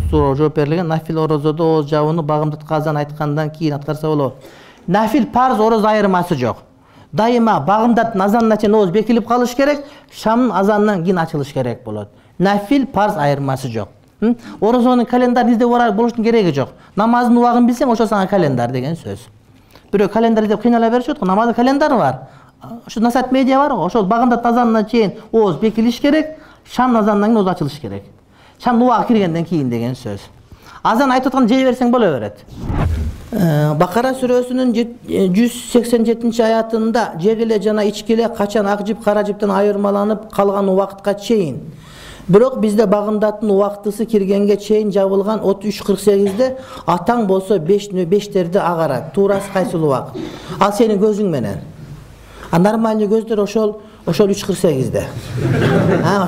суроо жооп берилген. Нафил орозодо ооз жабууну багымдатка азан айткандан кийин аткарса болот. Нафил парз ороз айырмасы жок. Дайыма багымдаттын азанына чейин ооз бекилип калыш керек, шамдын азанынан кийин ачылыш керек болот. Нафил парз айырмасы жок. Орозонун календарын издеп болуштун кереги жок. Намаздын убагын билсең, ошо сага календар деген сөз. Бирөө календар издеп кыйнала беришет го, намаздын календары бар. Ошо Насат медиа бар го, ошол багымдаттын азанына чейин ооз бекилиш керек, шам азанынан кийин ооз ачылыш керек. Шам убагы киргенден кийин деген сөз. Азан айтып аткан жей берсең боло берет. Бакара сүрөсүнүн 187-аятында жегиле жана ичкиле качан ак жип кара жиптен айырмаланып калган убакытка чейин. Бирок бизде багымдаттын убактысы киргенге чейин жабылган 33:48-де атаң болсо 5:5-терде агарат. Туурасы кайсыл убакыт? Ал сенин көзүң менен. А нормальный көздөр ошол 3:48-де.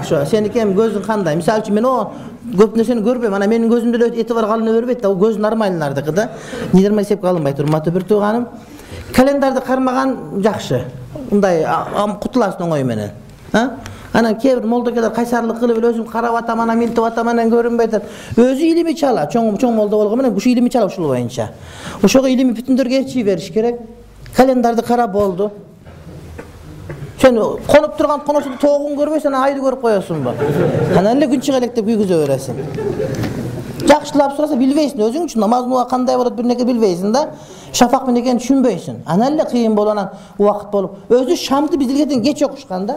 Ошо сеники эми көзүң кандай? Мисалы үчүн мен көп нерсени көрбөйм. Ана менин көзүмдө эле этибар калына бербейт да. Ал көз нормальнардыкы да. Нидерме эсепке алынбайт, урматтуу бир тууганым. Календарды кармаган жакшы. Мындай кутуласың оңой менен. Анан кээ бир молдокелер кайсарлык кылып эле өзүм карап атам, анан милтип атам, анан көрүнбөйт. Өзү илими чала, чоң молдо болгон менен ушу илими чала ушул боюнча. Ошого илими бүтүндөргө эрчи бериш керек. Календарды карап болду. Sen konup turgan konusunda toğun görmeysen aydı görüp koyuyorsunba. Anан эле күн чыга элек деп күйгүзө бересиң. Жакшылап сураса билбейсиң, өзүң үчүн намаздын убагы кандай болот бирнеке билбейсиң да. Шафак менен экенин түшүнбөйсүң. Анан эле кыйын болгон убакыт болуп, өзү шамды биздилгеден кеч окушкан да.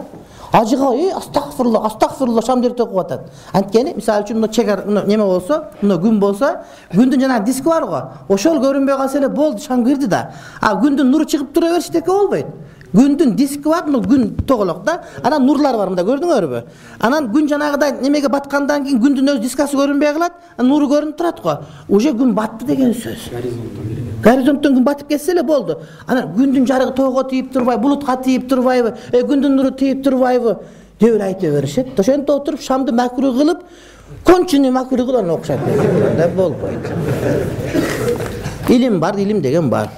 Ажыга, астагфирулла шамды эрте окуп атат. Анткени мисалы үчүн чегар неме болсо, күн болсо, күндүн жана диски бар го. Ошол көрүнбөй калса эле болду, шам кирди да. А күндүн нуру чыгып тура бериште болбойт. Gündün diski var mı? Gün toğulukta. Anan nurlar var mı da gördün mü? Anan gün janagıday nemege batkandan keyin gündün öz diskası görünbey kalat. Nuru görünüp turat go. Uje gün battı degen söz. Gorizonttan gün batıp ketse ele boldu. Anan gündün jarıgı toğuga tiyip turbay, bulutga tiyip turbay, gündün nuru tiyip turbay dep ayta berişet. Ошентип отуруп шамды макруh кылып, кончуну макруh кылган окшойт деп болбойт. İlim бар, ilim деген бар.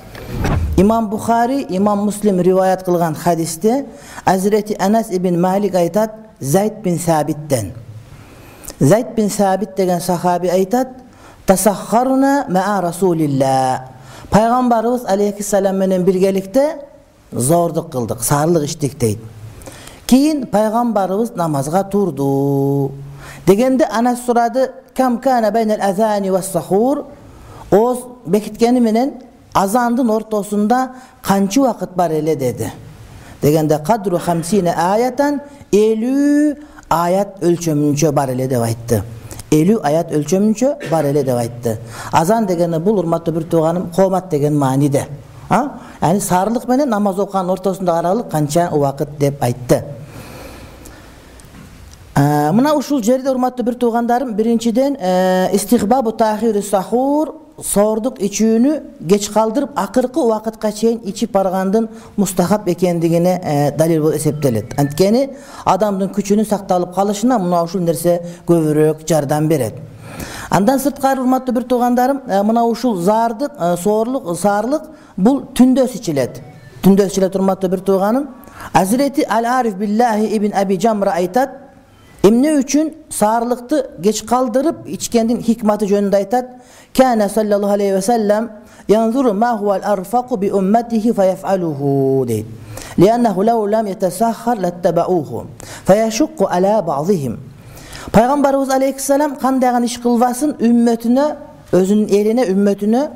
İmam Bukhari, İmam Muslim rivayet kılgan hadiste Hazreti Enes ibn Malik aytat Zayd bin Sabit'ten. Zayd bin Sabit degen sahabi aytat tasahharuna ma'a Rasulillah. Peygamberimiz aleyhisselam menen birgelikte zorduk kıldık, sarılık içtik deydi. Keyin Peygamberimiz namazga turdu. Degende Enes soradı kam kana beynel azani ve sahur. O bekitkeni menen azandın ortasında kançı vakit var ele dedi. Degende kadru 50 ayeten 50 ayet ölçümünce bar ele de aytdı. 50 ayet ölçümünce bar ele de aytdı. Azan degeni bul urmatlı bir tuğanım qomat degen manide. Yani sarılık menen namaz okuyan ortasında aralık kança vakit dep aytdı. Mına uşul жерде урматтуу бир туугандарым, биринчиден истихбабу тахири сахур, сордук ичүүнү кеч калтырып акыркы убакытка чейин ичип баргандын мустахаб экендигине далил болуп эсептелет. Анткени адамдын күчүнүн сакталып калышына мына ушул нерсе көбүрөөк жардам берет. Андан сырткары урматтуу бир туугандарым, мына ушул зардык, соорлук, саарлык бул түндөс ичилет. Түндөс ичилет урматтуу бир тууганым. Hazreti Al-Arif billahi ibn Abi Jamra aytat Emne üçün sağırlıktı geç kaldırıp içkendin hikmeti jönünde aytat. Kâne sallallahu aleyhi ve sellem yanzuru ma huvel arfaku bi ummetihi feyef'aluhu deydi. Liannehu lev lem yetesahhar letteba'uhu feyeşukku ala ba'zihim. Peygamberimiz aleyhisselam kandaygan iş kılvasın ümmetine, özünün eline, ümmetine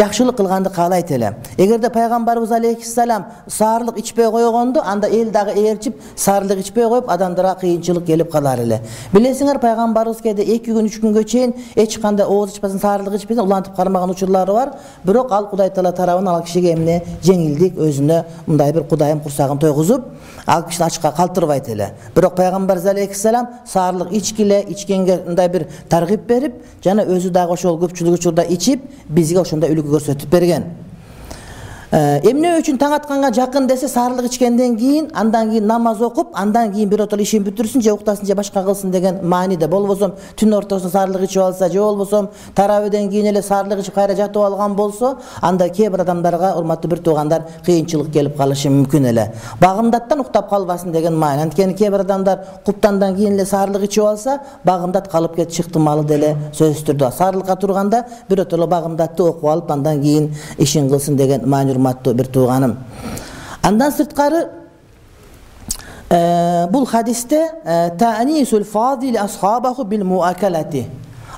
жақшылық қылғанды қалайт эле. Эгерде пайгамбарыбыз алейхиссалам саарлык ичпей койгондо, анда эл дагы ээрчип саарлык ичпей коюп, адамдарга кыйынчылык келип калар эле. Билесиңер, пайгамбарыбыз кээде 2 күн 3 күнгө чейин эч кандай ооз ичпесин, саарлык ичпесин улантып кармаган учурлары бар. Бирок ал Кудай Таала тарабынан ал кишиге эмне жеңилдик, өзүнө мындай бир Кудайым курсагын тойгузуп, ал кишини ачыкка калтырбайт эле. Бирок пайгамбарыбыз алейхиссалам саарлык ичкиле, ичкенге мындай бир таргып берип, жана өзү дагы ошол көпчүлүк учурда ичип, бизге ошондой үлгү көрсөтүп берген. Эмне үчүн таң атканга жакын десе, сарылык ичкенден кийин, андан кийин намаз окуп, андан кийин бир отол ишин бүтүрсүн, же уктасын, же башка кылсын деген мааниде. Болбосо түн ортосунда сарылык ичип алса, же болбосо таравиден кийин эле сарылык ичип кайра жатып алган болсо, анда кээ бир адамдарга, урматтуу бир туугандар, кыйынчылык келип калышы мүмкүн эле. Багымдаттан уктап калбасын деген маани. Анткени кээ бир адамдар куптандан кийин эле сарылык ичип алса, багымдат калып кетиши ыктымалы деле сөзсүз түрдө. Сарылыкка турганда бир отол багымдатты окуп алып, андан кийин ишин кылсын деген маани, урматтуу бир тууганым. Андан сырткары бул хадисте та'нисул фадили асхабаху бил муакалати.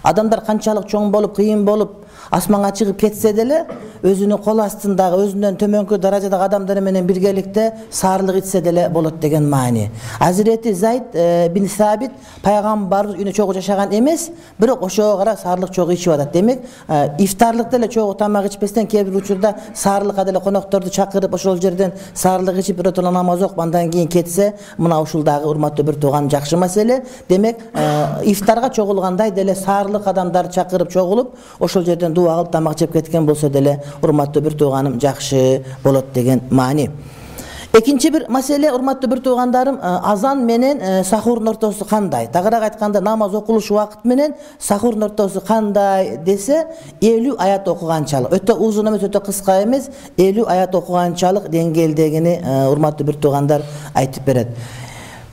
Адамдар канчалык чоң болуп, кыйын болуп, асманга чыгып кетсе деле, өзүнүн кол астындагы, өзүнөн төмөнкү даражадагы адамдар менен биргеликте сарылык ичсе деле болот деген маани. Азирети Зайд бин Сабит пайгамбарыбыз үйүнө чогуу жашаган эмес, бирок ошого карап сарылык чогуу ичип атат. Демек, ифтарлыкта эле чогуу тамак ичпестен кээ бир учурда сарылыкка деле конокторду чакырып, ошол жерден сарылык ичип бир отол намаз окуп, андан кийин кетсе, мына ушул дагы, урматтуу бир тууган, жакшы маселе. Демек, ифтарга чогулгандай деле сарылык адамдар чакырып чогулуп, ошол жерден дуа кылып тамак жеп кеткен болсо деле, урматтуу бир тууганым, жакшы болот деген маани. Экинчи бир маселе, урматтуу бир туугандарым, азан менен сахурдун ортосу кандай? Тагыраак айтканда, намаз окулуш убакыт менен сахурдун ортосу кандай десе, 50 аят окуганчалык. Өтө узун эмес, өтө кыска эмес, 50 аят окуганчалык деңгээлдегини урматтуу бир туугандар айтып берет.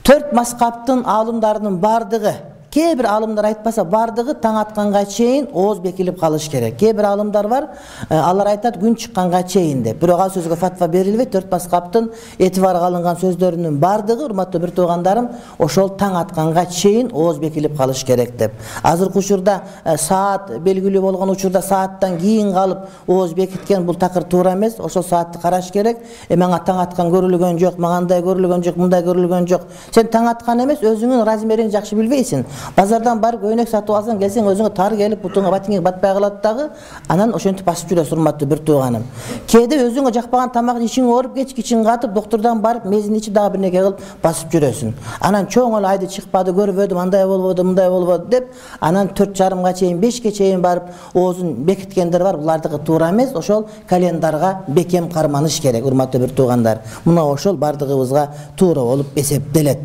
4 мазхабтын аалымдарынын бардыгы, кээ бир аалымдар айтпаса бардыгы таң атканга чейин ооз бекилип калыш керек. Кээ бир аалымдар бар, алар айтат күн чыкканга чейин деп. Бирок ал сөзгө фатва берилбейт. 4 мазхабтын этибарга алынган сөздөрүнүн бардыгы, урматтуу бир туугандарым, ошол таң атканга чейин ооз бекилип калыш керек деп. Азыркы учурда саат белгилүү болгон учурда сааттан кийин калып ооз бекиткен, бул такыр туура эмес. Ошол саатты караш керек. Мага таң аткан көрүлгөн жок, маңандай көрүлгөн жок, мындай көрүлгөн жок. Сен таң аткан эмес, өзүңүн размериңди жакшы билбейсиң. Базардан барып көйнөк сатып алсаң, келсең өзүңө тар келип, бутуңа батиңе батпай калат дагы, анан ошентип басып жүрөсүң, урматтуу бир тууганым. Кээде өзүңө жакпаган тамак ичиң ооруп, кечки ичиң катып, доктурдан барып мезин ичип дагы бир нерсе кылып басып жүрөсүң. Анан чоң эле айды чыкпады, көрбөдүм, андай болбоду, мындай болбоду деп, анан 4:30га чейин, 5ке чейин барып оозун бекиткендер бар. Булардыгы туура эмес. Ошол календарга бекем карманыш керек, урматтуу бир туугандар. Мына ошол бардыгыбызга туура болуп эсептелет.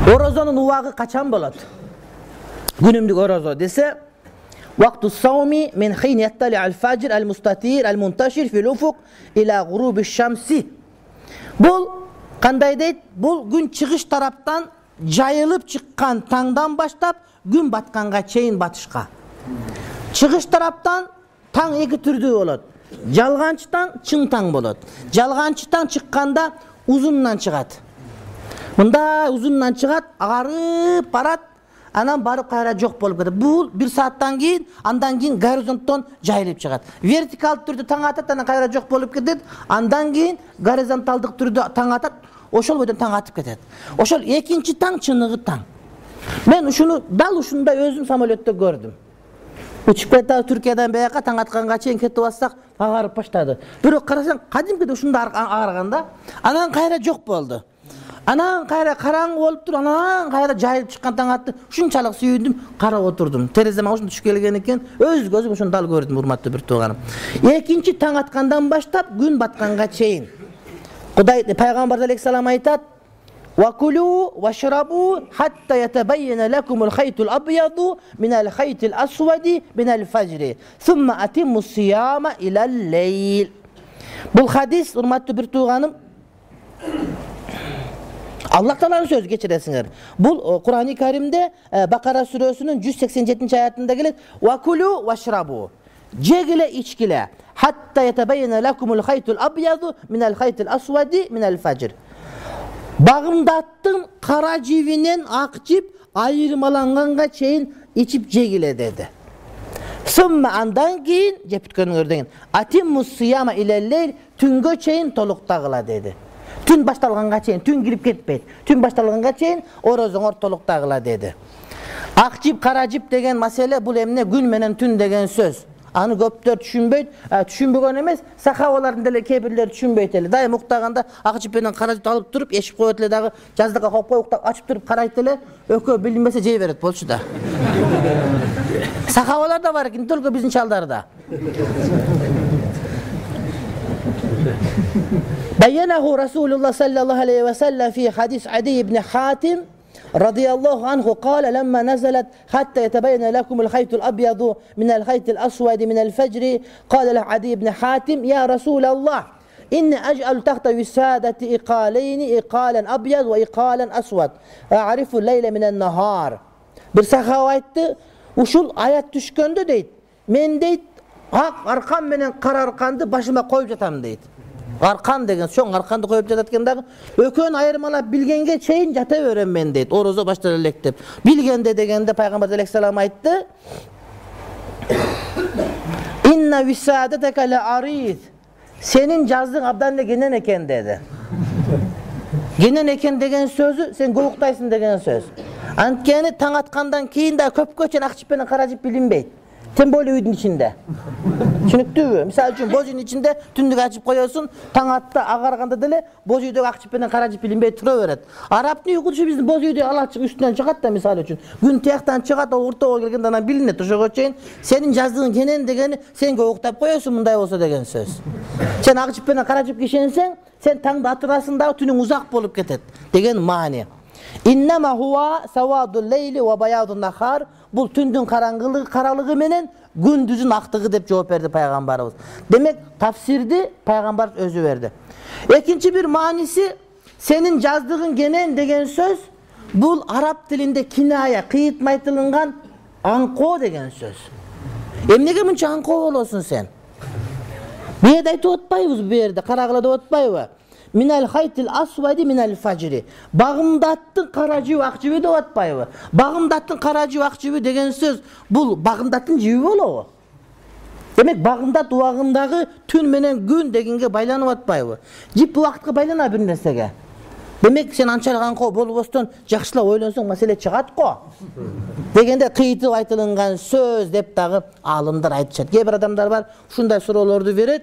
Орозонун убагы качан болот? Günümlük orozo dese, vaktu savmi min hin yattali al-fajr al-mustatir al-muntaşir fil ufuk ila gurubi şamsi. Bul kanday deyt? Bul gün çıkış taraftan jayılıp çıkkan tаңдан başlap gün batkanга çeyin batışka. Çıkış taraftan taң эки түрдүү болот. Жалганчы таң, чың таң болот. Жалганчы таң чыкканда uzundan чыгат. Мында uzundan чыгат, агарып барат, анан барып кайра жок болуп кетет. Бул 1 сааттан кийин, андан кийин горизонттон жайылып чыгат. Вертикалдык түрдө таң атат, анан кайра жок болуп кетет. Андан кийин горизонталдык түрдө таң атат, ошол бойдон таң атып кетет. Ошол экинчи таң, чыныгы таң. Мен ушуну дал ушундай өзүм самолетте көрдүм. Учуп кетти, Түркиядан бияка таң атканга чейин кетип алсак, агарып баштады. Бирок карасаң, кадимкиде ушундай агарганда, анан кайра жок болду. Анан кайра караңгы болуп туруп, анан кайра жайылып чыккан таң атты. Ушунчалык сүйүндүм, карап отурдум. Тереземе ушунда түшүп келген экен, өз көзүм ошону дал көрдүм, урматтуу бир тууганым. Экинчи таң аткандан баштап күн батканга чейин. Кудай пайгамбар алейхиссалам айтат: "Ва кулу ва шрабу хатта ятабайяна лакумул хайтул абяду минал хайтил асвади минал фажри, сумма атиммус сияма илал лейл." Бул хадис, урматтуу бир тууганым, Allah Teala'nın sözü geçiresiniz. Bu Kur'an-ı Kerim'de Bakara Suresi'nin 187. ayetinde gelir. وَكُلُوا وَشْرَبُوا Cegile içkile hatta yetebeyyene lekumul haytul abyadu minel haytil asvadi minel fajr. Bağımdattın kara civinen ak cip ayırmalanganга çeyin içip cegile dedi. Sümme andan giyin cepütkönün ördeğin atimmus siyama ilelleyl tüngö çeyin toluktağıla dedi. Tün baştalganга çeyin, tün girip ketpeydi. Tün baştalganga çeyin orozun toluktağıla dedi. Ak cip kara cip degen mesele bu emne gün menen tün degen söz. Anı köptör düşünbeyt, düşünbögen emes, sahavaların dele kebirleri düşünbeyt ele. Dayı muktaganda ak cip menen kara cip alıp durup eşip koyut ele dağı jazdıqa koyup koyup açıp durup karayt ele ökö bilinmese jey beret bolçu da. Sahavalar da var ekin, tolgo bizin çaldarda. Beyenehu Resulullah sallallahu aleyhi ve sellem fi hadis Adi ibn Hatim radıyallahu anhu kâle lemma nezelet hatta yetebeyyene lekumul haytul abyadu minel haytil asvadi minel fecri kâle leh Adi ibn Hatim ya Resulallah inni ec'alu tahta visadeti iqaleyni iqalen abyad ve iqalen asvad a'rifu leyle minen nahar. Bir sahava aytdı, uşul ayat düşköndü deydi. Men deydi, arkan menen kara arkandı başıma koyup jatam deydi. Arkan degen, şoň arkandy koyup jatatganda ökön ayırmalap bilgenge çeyin jata berem men deydi. Oroza başlar elek dep. Bilgende degende Peygamber aleyhisselam aytdı. İnne visadeteke le arid. Senin jazdığın abdan ne genen eken dedi. Genen eken degen sözü sen goğuktaysın degen söz. Antkeni taң atkandan keyin de köpköçen akçip menen karajip bilinbeyt. Sen böyle uydun içinde. Çünüktü. Misal üçün bozuyun içinde tündük açıp koyuyorsun. Taң atta agarganda dele bozuydu akçip menen karajip bilinbey tura beret. Arapni uyguduşu bizden bozuydu alaçık üstünden çıkat da misal üçün. Gün tiyaktan çıkat o urta o gelgenden bilinet. Uşa koçayın. Senin jazdığın genen degeni sen goğuktap koyuyorsun bunday olsa degen söz. Sen akçip menen karajip geçensen sen taڭda atırasında tünün uzak bolup ketet. Degen mani. İnnema huwa savadul leyli ve bayadun nahar. Bu tündün karangılığı, karalığı menen gündüzün aktığı dep cevap verdi Peygamberimiz. Demek tafsirdi Peygamber özü verdi. İkinci bir manisi senin jazdığın genen degen söz bu Arap dilinde kinaya kıyıtmaytılıngan anko degen söz. Emnege münçe anko olosun sen? Bir yerde aytı otpayız bir yerde karagılada otpayı. Minel haytil asvadi minel fajri. Bağımdattın karacı akçıbı da otpayı. Bağımdattın karacı akçıbı degen söz bu bağımdattın jibi bolu. Demek bağımdat uağındağı tün menen gün degenge baylanıp otpayı. Jip bu vakitke baylana bir nersege. Demek sen ançalık anko bolboston jakşıla oylonsoň mesele çıgat ko. Degende kıyıtıp aytılıngan söz dep dagı alımlar aytışat. Kebir adamlar var şunday suroolordu beret.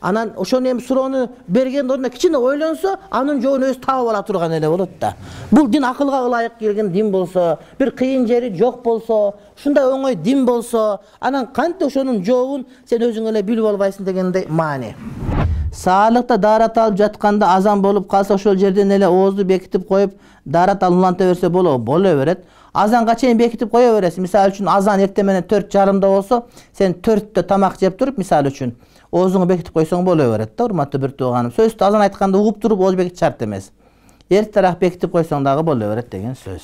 Anan oşonu hem suronu bergen orunda kiçine oylonsa anın joğunu öz taap ala turgan ele bolat da. Bul din akılga ılayık gelgen din bolsa, bir kıyın jeri jok bolsa, şunday oňoy din bolsa, anan kantip oşonun joğun sen özüň ele bilip albaysın degende mani. Sağlıkta darat alıp jatkanda azan bolup kalsa oşol жерден ele oğuzdu bekitip koyup darat alınlanta verse bola beret. Azan kaçayın bekitip koya veresin. Misal üçün azan ertemenen 4:30 bolsa sen 4'te tamak jep turup misal üçün oğuzunu bekitip koysoň bola beret. Urmatly bir tuğanım. Sözde azan aytkanda ugup turup oğuz bekit şart emes. Erterak bekitip koysoň dagı bola beret degen söz.